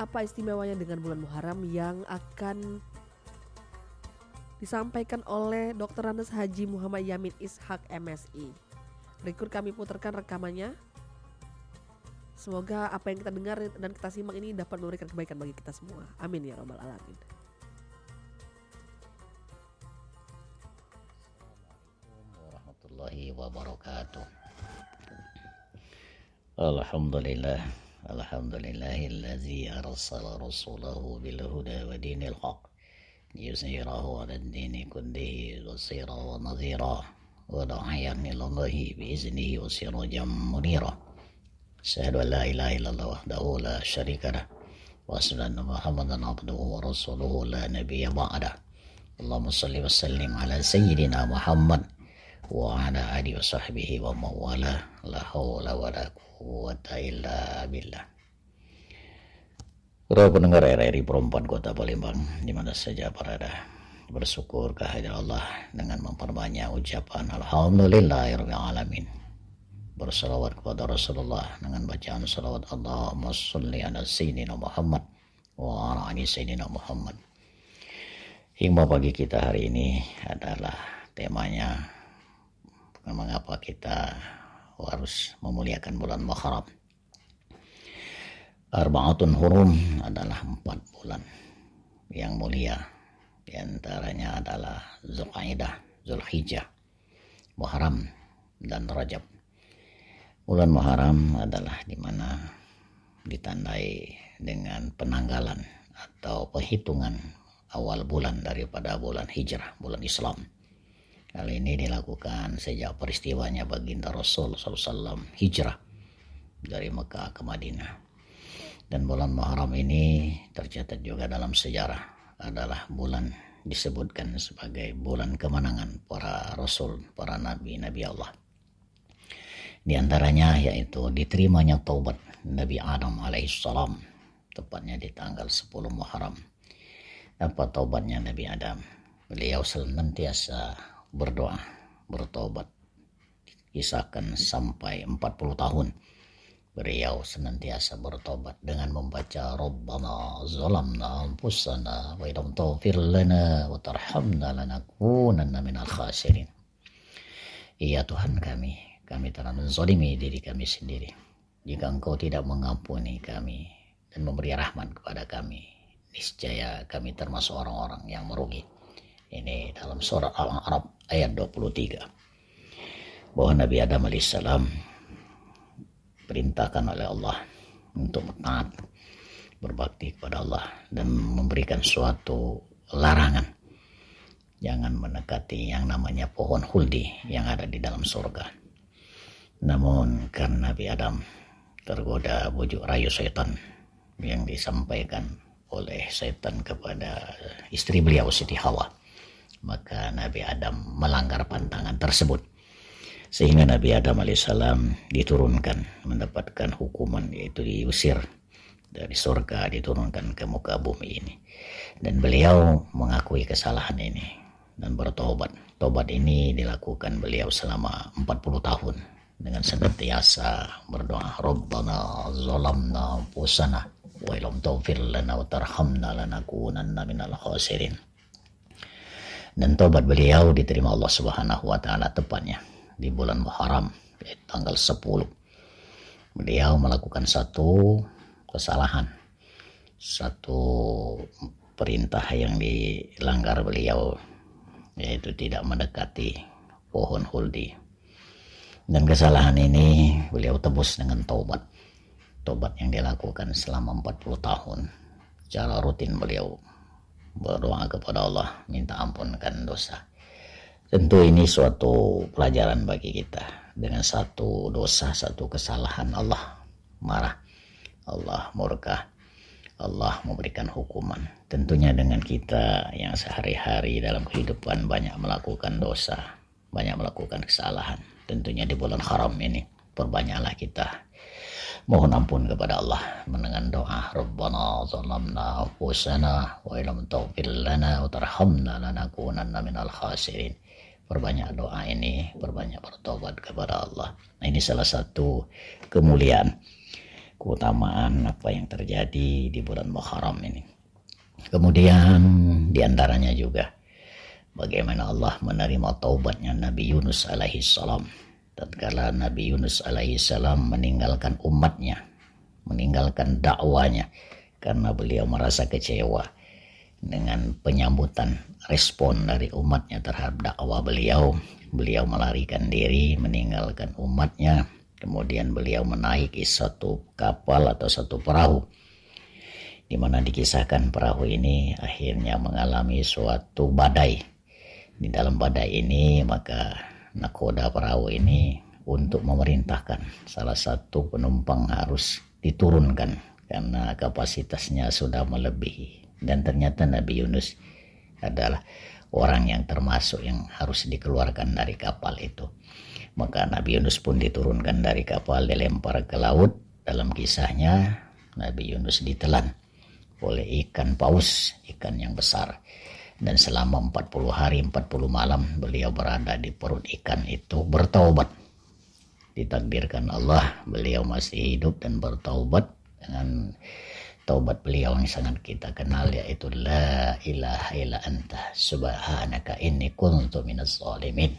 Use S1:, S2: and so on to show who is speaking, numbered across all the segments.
S1: Apa istimewanya dengan bulan Muharram yang akan disampaikan oleh Dr. Andes Haji Muhammad Yamin Ishak MSI. Berikut kami putarkan rekamannya. Semoga apa yang kita dengar dan kita simak ini dapat memberikan kebaikan bagi kita semua. Amin ya rabbal alamin.
S2: Assalamualaikum warahmatullahi wabarakatuh. Alhamdulillah. Alhamdulillahillazi arsala rasulahu bil huda wa dinil haq liyuzhirahu 'ala ad-dini kullihi basira wa nadhira wa da'iyan ila Allahi bi iznihi wa sirajan munira. Asyhadu an la ilaha illallah wahdahu la syarika lah wa asyhadu anna Muhammadan abduhu wa rasuluhu la nabiyya ba'dah. Allahumma shalli wa sallim ala sayyidina Muhammad wa ala alihi wa sahbihi wa mawala la hawla wa la quwwata illa billah. Para pendengar RRI Perempuan Kota Palembang di mana saja berada, bersyukur kehadirat Allah dengan memperbanyak ucapan alhamdulillahirabbil alamin. Bersalawat kepada Rasulullah dengan bacaan salawat Allahumma shalli ala sayyidina Muhammad wa ala ali sayyidina Muhammad. Hikmah bagi kita hari ini adalah temanya mengapa kita harus memuliakan bulan Muharram. Arba'atun hurum adalah 4 bulan yang mulia. Di antaranya adalah Zulqa'dah, Zulhijjah, Muharram, dan Rajab. Bulan Muharram adalah di mana ditandai dengan penanggalan atau perhitungan awal bulan daripada bulan Hijrah, bulan Islam. Hal ini dilakukan sejak peristiwanya baginda Rasul SAW hijrah dari Mekah ke Madinah. Dan bulan Muharram ini tercatat juga dalam sejarah adalah bulan disebutkan sebagai bulan kemenangan para Rasul, para Nabi Allah. Di antaranya yaitu diterimanya taubat Nabi Adam alaihissalam, tepatnya di tanggal 10 Muharram. Apa taubatnya Nabi Adam? Beliau senantiasa berdoa, bertobat, kisahkan sampai 40 tahun beliau senantiasa bertobat dengan membaca Rabbana zalamna anfusana wa illam taghfir lana wa tarhamna lanakunanna minal khasirin. Ya Tuhan kami telah menzalimi diri kami sendiri. Jika Engkau tidak mengampuni kami dan memberi rahmat kepada kami, niscaya kami termasuk orang-orang yang merugi. Ini dalam surat Al-A'raf ayat 23. Bahwa Nabi Adam alaihissalam perintahkan oleh Allah untuk taat, berbakti kepada Allah, dan memberikan suatu larangan. Jangan mendekati yang namanya pohon huldi yang ada di dalam surga. Namun karena Nabi Adam tergoda bujuk rayu setan yang disampaikan oleh setan kepada istri beliau Siti Hawa, maka Nabi Adam melanggar pantangan tersebut, sehingga Nabi Adam alaihissalam diturunkan mendapatkan hukuman, yaitu diusir dari surga, diturunkan ke muka bumi ini. Dan beliau mengakui kesalahan ini dan bertobat. Tobat ini dilakukan beliau selama 40 tahun dengan senantiasa berdoa Rabbana zalamna anfusana wa illam taghfir lana wa tarhamna lanakunanna minal khasirin. Dan tobat beliau diterima Allah Subhanahu wa taala tepatnya di bulan Muharram, yaitu tanggal 10. Beliau melakukan satu kesalahan, satu perintah yang dilanggar beliau, yaitu tidak mendekati pohon huldi. Dan kesalahan ini beliau tebus dengan taubat. Taubat yang dilakukan selama 40 tahun. Secara rutin beliau berdoa kepada Allah, minta ampunkan dosa. Tentu ini suatu pelajaran bagi kita. Dengan satu dosa, satu kesalahan, Allah marah, Allah murka, Allah memberikan hukuman. Tentunya dengan kita yang sehari-hari dalam kehidupan banyak melakukan dosa, banyak melakukan kesalahan. Tentunya di bulan haram ini perbanyaklah kita mohon ampun kepada Allah dengan doa Rabbana zalamna anfusana wa illam taghfir lana wa tarhamna lanakunanna minal khasirin. Perbanyak doa ini, perbanyak bertobat kepada Allah. Nah, ini salah satu kemuliaan keutamaan apa yang terjadi di bulan Muharram ini. Kemudian diantaranya juga bagaimana Allah menerima taubatnya Nabi Yunus alaihissalam. Tatkala Nabi Yunus alaihissalam meninggalkan umatnya, meninggalkan dakwanya karena beliau merasa kecewa dengan penyambutan respon dari umatnya terhadap dakwah beliau. Beliau melarikan diri, meninggalkan umatnya. Kemudian beliau menaiki satu kapal atau satu perahu, di mana dikisahkan perahu ini akhirnya mengalami suatu badai. Di dalam badai ini maka nakoda perahu ini untuk memerintahkan salah satu penumpang harus diturunkan karena kapasitasnya sudah melebihi. Dan ternyata Nabi Yunus adalah orang yang termasuk yang harus dikeluarkan dari kapal itu. Maka Nabi Yunus pun diturunkan dari kapal, dilempar ke laut. Dalam kisahnya Nabi Yunus ditelan oleh ikan paus, ikan yang besar. Dan selama 40 hari 40 malam beliau berada di perut ikan itu bertaubat. Ditakdirkan Allah beliau masih hidup dan bertaubat dengan taubat beliau yang sangat kita kenal, yaitu la ilaha illa anta subhanaka inni kuntu minaz zalimin.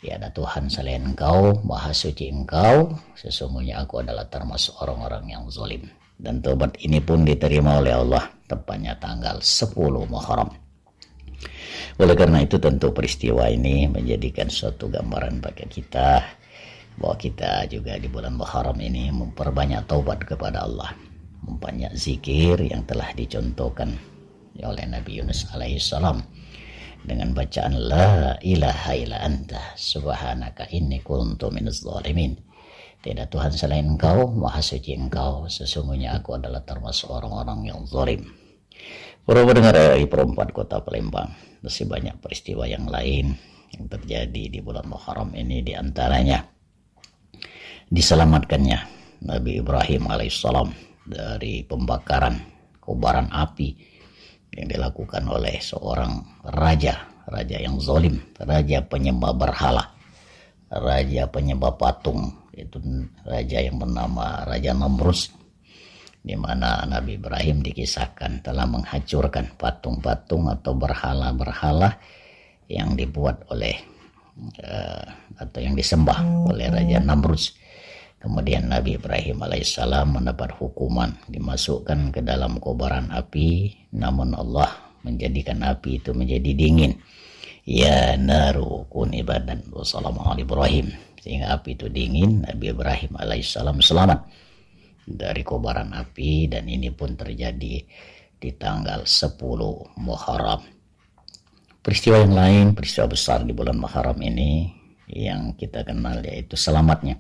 S2: Tiada Tuhan selain Engkau, Maha Suci Engkau, sesungguhnya aku adalah termasuk orang-orang yang zalim. Dan taubat ini pun diterima oleh Allah tepatnya tanggal 10 Muharram. Oleh karena itu tentu peristiwa ini menjadikan suatu gambaran bagi kita bahwa kita juga di bulan Muharram ini memperbanyak taubat kepada Allah, memperbanyak zikir yang telah dicontohkan oleh Nabi Yunus alaihissalam dengan bacaan la ilaha illa anta subhanaka inni kuntu minaz zalimin. Tidak Tuhan selain Engkau, Maha Suci Engkau, sesungguhnya aku adalah termasuk orang-orang yang zalim. Para pendengar RRI Perempat Kota Palembang, masih banyak peristiwa yang lain yang terjadi di bulan Muharram ini, diantaranya diselamatkannya Nabi Ibrahim alaihissalam dari pembakaran kobaran api yang dilakukan oleh seorang raja yang zalim, raja penyembah berhala, raja penyembah patung, itu raja yang bernama Raja Namrus, di mana Nabi Ibrahim dikisahkan telah menghancurkan patung-patung atau berhala-berhala yang dibuat oleh atau yang disembah oleh Raja Namrus. Kemudian Nabi Ibrahim alaihissalam mendapat hukuman, dimasukkan ke dalam kobaran api, namun Allah menjadikan api itu menjadi dingin. Ya naru kuni badan wa salamu ala Ibrahim, sehingga api itu dingin. Nabi Ibrahim alaihissalam selamat dari kobaran api, dan ini pun terjadi di tanggal 10 Muharram. Peristiwa yang lain, peristiwa besar di bulan Muharram ini yang kita kenal yaitu selamatnya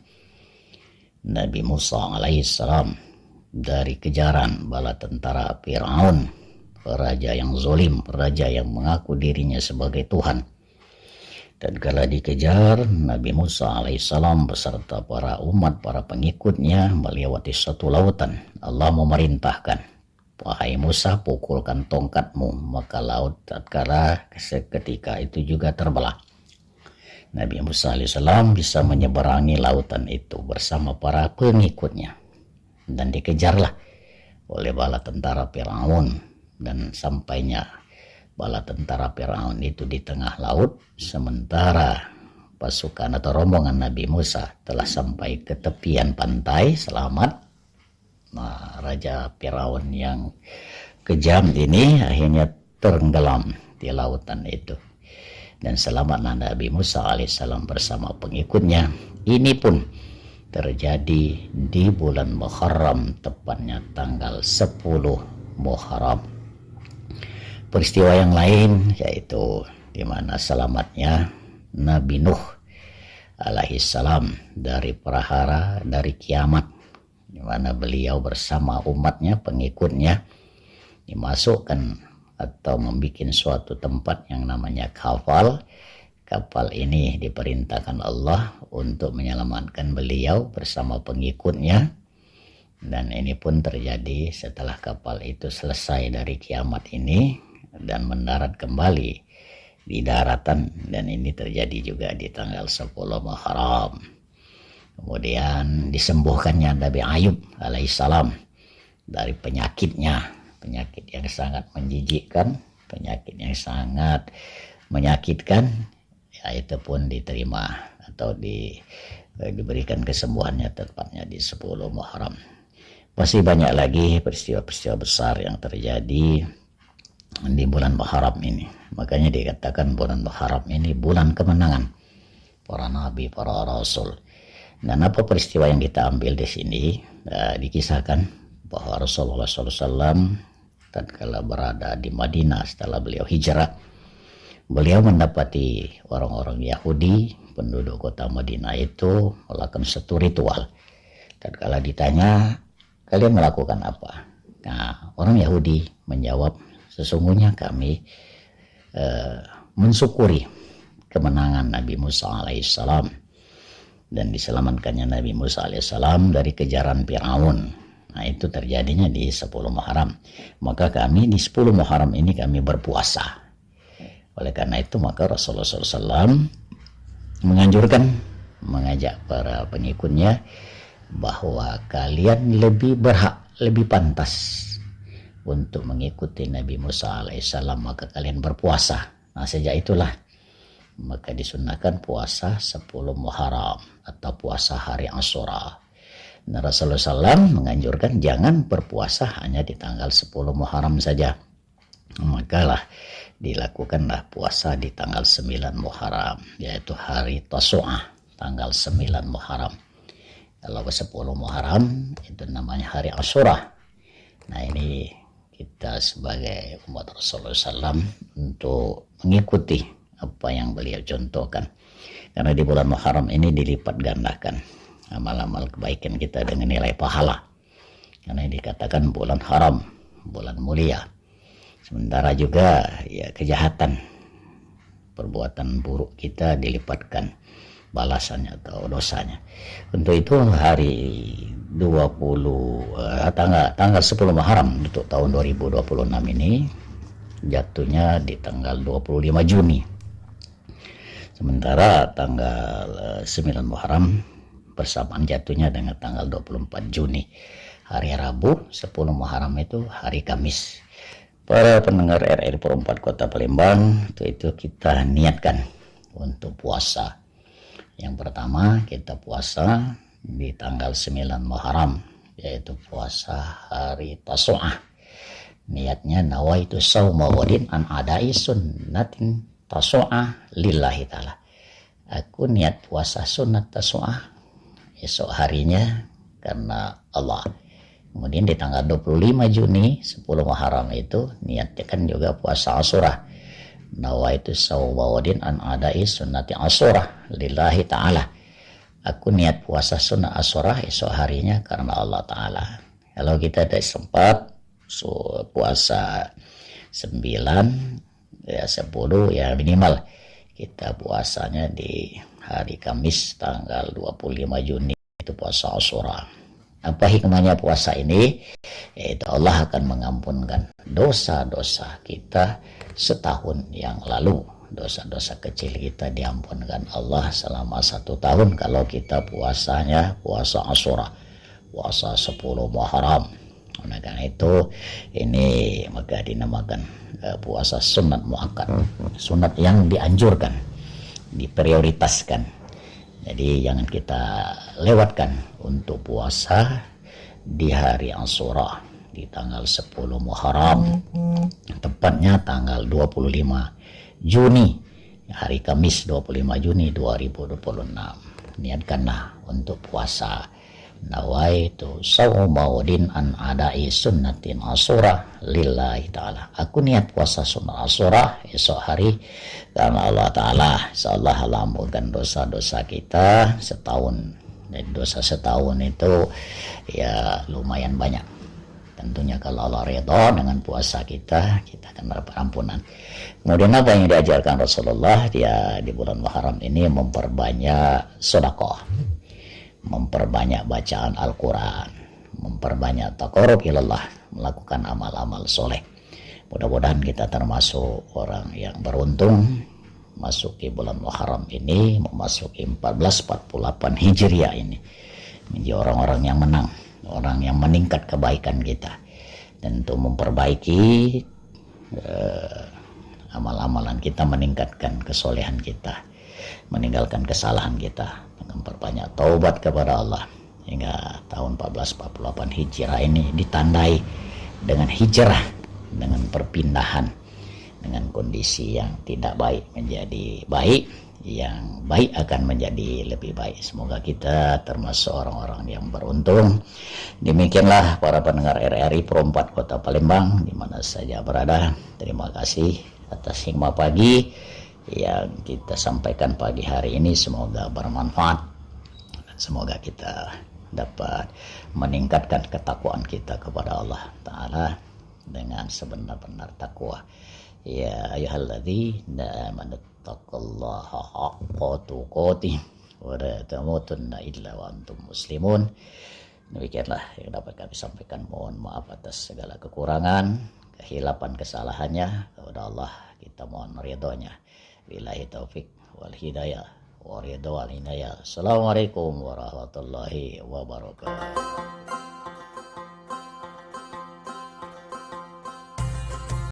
S2: Nabi Musa alaihissalam dari kejaran bala tentara Fir'aun, raja yang zalim, raja yang mengaku dirinya sebagai Tuhan. Dan kala dikejar, Nabi Musa alaihissalam beserta para umat, para pengikutnya melewati satu lautan. Allah memerintahkan, wahai Musa, pukulkan tongkatmu, maka laut tatkala seketika itu juga terbelah. Nabi Musa alaihissalam bisa menyeberangi lautan itu bersama para pengikutnya, dan dikejarlah oleh bala tentara Fir'aun. Dan sampainya bala tentara Fir'aun itu di tengah laut, sementara pasukan atau rombongan Nabi Musa telah sampai ke tepian pantai selamat. Nah, Raja Fir'aun yang kejam ini akhirnya tenggelam di lautan itu. Dan selamatlah Nabi Musa alaihissalam bersama pengikutnya. Ini pun terjadi di bulan Muharram, tepatnya tanggal 10 Muharram. Peristiwa yang lain yaitu di mana selamatnya Nabi Nuh alaihissalam dari prahara, dari kiamat, di mana beliau bersama umatnya, pengikutnya, dimasukkan atau membuat suatu tempat yang namanya kapal. Kapal ini diperintahkan Allah untuk menyelamatkan beliau bersama pengikutnya. Dan ini pun terjadi setelah kapal itu selesai dari kiamat ini dan mendarat kembali di daratan. Dan ini terjadi juga di tanggal 10 Muharram. Kemudian disembuhkannya Nabi Ayub alaihissalam dari penyakit yang sangat menjijikkan, penyakit yang sangat menyakitkan, ya itu pun diterima atau diberikan kesembuhannya tepatnya di 10 Muharram. Masih banyak lagi peristiwa-peristiwa besar yang terjadi di bulan Muharram ini. Makanya dikatakan bulan Muharram ini bulan kemenangan para nabi, para rasul. Dan apa peristiwa yang kita ambil di sini? Dikisahkan bahwa Rasulullah SAW tatkala berada di Madinah setelah beliau hijrah, beliau mendapati orang-orang Yahudi penduduk kota Madinah itu melakukan satu ritual. Tatkala ditanya, kalian melakukan apa? Nah, orang Yahudi menjawab, sesungguhnya kami mensyukuri kemenangan Nabi Musa alaihissalam dan diselamatkannya Nabi Musa alaihissalam dari kejaran Firaun. Nah, itu terjadinya di 10 Muharram. Maka kami di 10 Muharram ini kami berpuasa. Oleh karena itu maka Rasulullah SAW menganjurkan, mengajak para pengikutnya bahwa kalian lebih berhak, lebih pantas untuk mengikuti Nabi Musa alaihissalam, maka kalian berpuasa. Nah, sejak itulah maka disunahkan puasa 10 Muharram atau puasa hari Asyura. Nah, Rasulullah SAW menganjurkan jangan berpuasa hanya di tanggal 10 Muharram saja. Makalah dilakukanlah puasa di tanggal 9 Muharram, yaitu hari Tasu'ah, tanggal 9 Muharram. Kalau 10 Muharram itu namanya hari Asyura. Nah, ini kita sebagai umat Rasulullah SAW untuk mengikuti apa yang beliau contohkan, karena di bulan Muharram ini dilipat gandakan amal-amal kebaikan kita dengan nilai pahala, karena dikatakan bulan haram, bulan mulia. Sementara juga ya kejahatan, perbuatan buruk kita dilipatkan balasannya atau dosanya. Untuk itu hari 20 tanggal 10 Muharram untuk tahun 2026 ini jatuhnya di tanggal 25 Juni. Sementara tanggal 9 Muharram bersamaan jatuhnya dengan tanggal 24 Juni. Hari Rabu 10 Muharram itu hari Kamis. Para pendengar RRI Perempat Kota Palembang, itu kita niatkan untuk puasa. Yang pertama kita puasa di tanggal 9 Muharram, yaitu puasa hari Tasu'ah. Niatnya nawaitu shauma wadin an adai sunnatin Tasu'ah lillahi ta'ala. Aku niat puasa sunat Tasu'ah esok harinya karena Allah. Kemudian di tanggal 25 Juni 10 Muharram itu niatkan juga puasa Asyura. Nawaitu shauma an adai sunnati Asyura lillahi ta'ala. Aku niat puasa sunnah Asyura esok harinya karena Allah Ta'ala. Kalau kita ada sempat puasa 9 ya 10 ya minimal kita puasanya di hari Kamis tanggal 25 Juni itu puasa Asyura. Apa hikmahnya puasa ini? Yaitu Allah akan mengampunkan dosa-dosa kita setahun yang lalu. Dosa-dosa kecil kita diampunkan Allah selama 1 tahun kalau kita puasanya puasa Asyura, puasa 10 Muharram. Nah, karena itu ini maka dinamakan puasa sunat muakkad, sunat yang dianjurkan, diprioritaskan. Jadi jangan kita lewatkan untuk puasa di hari Asyura di tanggal 10 Muharram, tepatnya tanggal 25 Juni, hari Kamis 25 Juni 2026. Niatkanlah untuk puasa. Nawaitu shauma wadin an adai sunnatin Asyura lillahi ta'ala. Aku niat puasa sunnah Asyura esok hari karena Allah Ta'ala. Insyaallah Allah ampunkan dosa-dosa kita setahun. Dan dosa setahun itu ya lumayan banyak. Tentunya kalau Allah ridha dengan puasa kita akan dapat ampunan. Kemudian apa yang diajarkan Rasulullah dia di bulan Muharram ini memperbanyak sedekah, memperbanyak bacaan Al-Quran, memperbanyak taqarrub ilallah, melakukan amal-amal soleh. Mudah-mudahan kita termasuk orang yang beruntung masuki bulan Muharram ini, memasuki 1448 Hijriah ini, menjadi orang-orang yang menang, orang yang meningkat kebaikan kita, dan untuk memperbaiki amal-amalan kita, meningkatkan kesolehan kita, meninggalkan kesalahan kita, dengan perbanyak taubat kepada Allah, hingga tahun 1448 Hijriah ini ditandai dengan hijrah, dengan perpindahan, dengan kondisi yang tidak baik menjadi baik, yang baik akan menjadi lebih baik. Semoga kita termasuk orang-orang yang beruntung. Demikianlah para pendengar RRI Pro 4 Kota Palembang di mana saja berada. Terima kasih atas hikmah pagi yang kita sampaikan pagi hari ini. Semoga bermanfaat dan semoga kita dapat meningkatkan ketakwaan kita kepada Allah Ta'ala dengan sebenar-benar takwa. Ya ayyuhalladzina amanu taqullaha haqqa tuqatih wa la tamutunna illa wa antum muslimun. Demikianlah yang dapat kami sampaikan. Mohon maaf atas segala kekurangan, kehilapan, kesalahannya. Kepada Allah kita mohon ridhonya. Billahi taufik wal hidayah wa ridha wal inayah. Assalamualaikum warahmatullahi wabarakatuh.